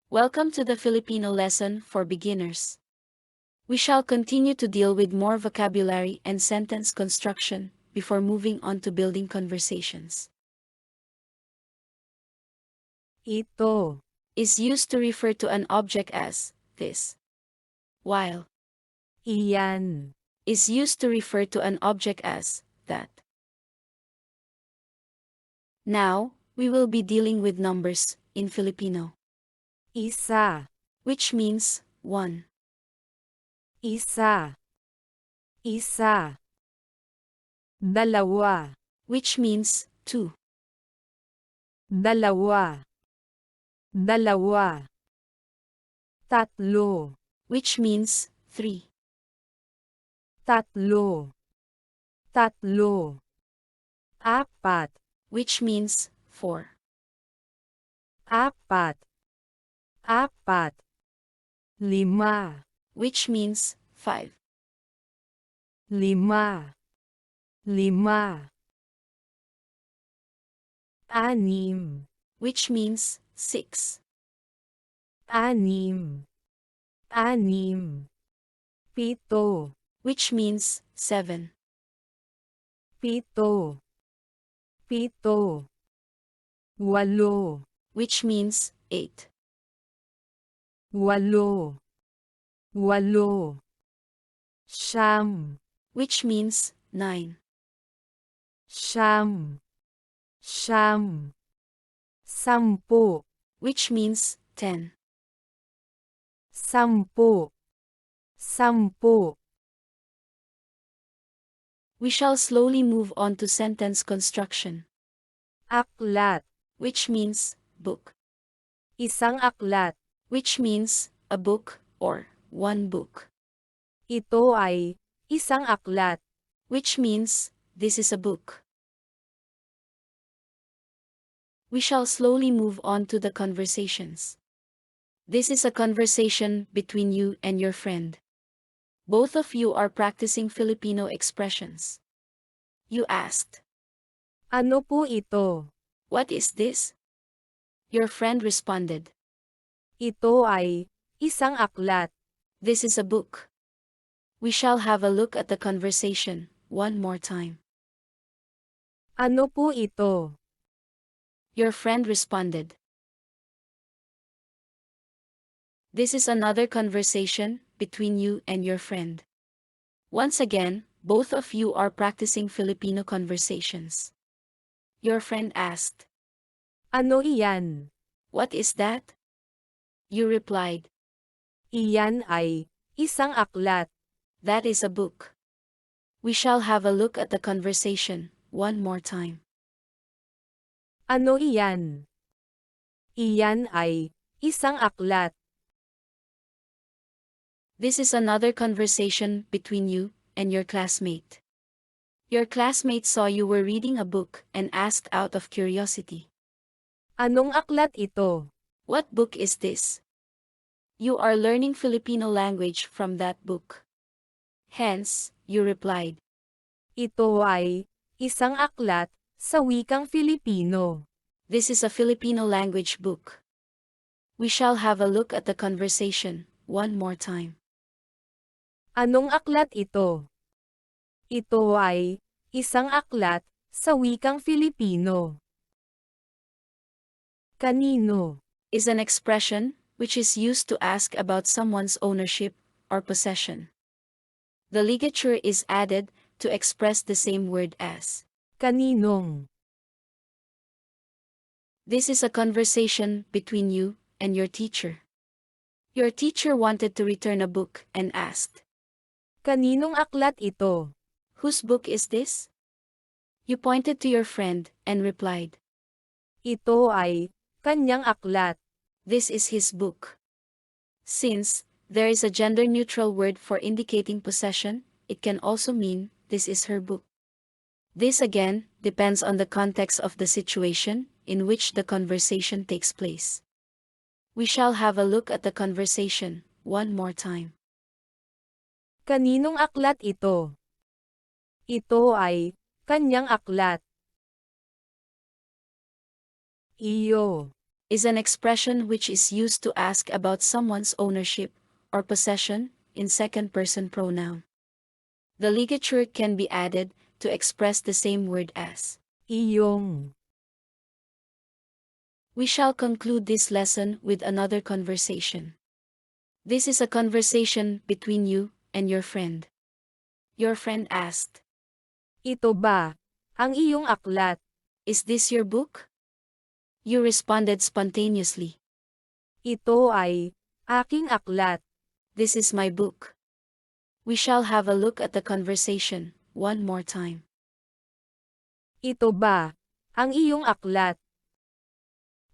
Welcome to the Filipino lesson for beginners. We shall continue to deal with more vocabulary and sentence construction before moving on to building conversations. Ito Is used to refer to an object as this, while iyan, is used to refer to an object as that. Now, we will be dealing with numbers in Filipino, isa, which means one. isa, isa, dalawa, Which means two. dalawa, dalawa, tatlo, Which means three. tatlo, tatlo, apat, Which means four. apat, apat, lima, Which means five. lima, lima, anim, Which means six. anim, anim, pito, Which means seven. pito, pito, walo, Which means eight. walo, walo, siyam, Which means nine. siyam, siyam, sampu, Which means 10. sampu, sampu, We shall slowly move on to sentence construction, aklat, which means book, isang aklat, which means a book or one book, ito ay isang aklat, which means this is a book. We shall slowly move on to the conversations. This is a conversation between you and your friend. Both of you are practicing Filipino expressions. You asked, ano po ito? "What is this?" Your friend responded, Ito ay isang aklat, "This is a book." We shall have a look at the conversation one more time. ano po ito? Your friend responded, "This is another conversation between you and your friend." Once again, both of you are practicing Filipino conversations. Your friend asked, Ano iyan? "What is that?" You replied, Iyan ay isang aklat, "That is a book." We shall have a look at the conversation one more time. ano iyan? Iyan ay isang aklat, This is another conversation between you and your classmate. Your classmate saw you were reading a book and asked out of curiosity, anong aklat ito? "What book is this?" You are learning Filipino language from that book. Hence, you replied, Ito ay isang aklat sa wikang Filipino. "This is a Filipino language book." We shall have a look at the conversation one more time. Anong aklat ito? Ito ay isang aklat sa wikang Filipino. Kanino? Is an expression which is used to ask about someone's ownership or possession. The ligature is added to express the same word as. Kaninong? This is a conversation between you and your teacher. Your teacher wanted to return a book and asked, Kaninong aklat ito? "Whose book is this?" You pointed to your friend and replied, Ito ay kanyang aklat. "This is his book." Since there is a gender-neutral word for indicating possession, it can also mean this is her book. This again depends on the context of the situation in which the conversation takes place. We shall have a look at the conversation one more time. Kaninong aklat ito? Ito ay kanyang aklat. Iyo. is an expression which is used to ask about someone's ownership or possession in second-person pronoun. The ligature can be added to express the same word as. iyong. We shall conclude this lesson with another conversation. This is a conversation between you and your friend. Your friend asked, Ito ba ang iyong aklat? "Is this your book?" You responded spontaneously, Ito ay aking aklat. "This is my book." We shall have a look at the conversation one more time. Ito ba ang iyong aklat?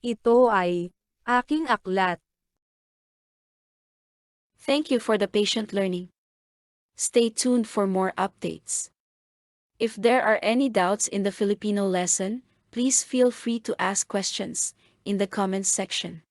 Ito ay aking aklat. Thank you for the patient learning. Stay tuned for more updates. If there are any doubts in the Filipino lesson, please feel free to ask questions in the comments section.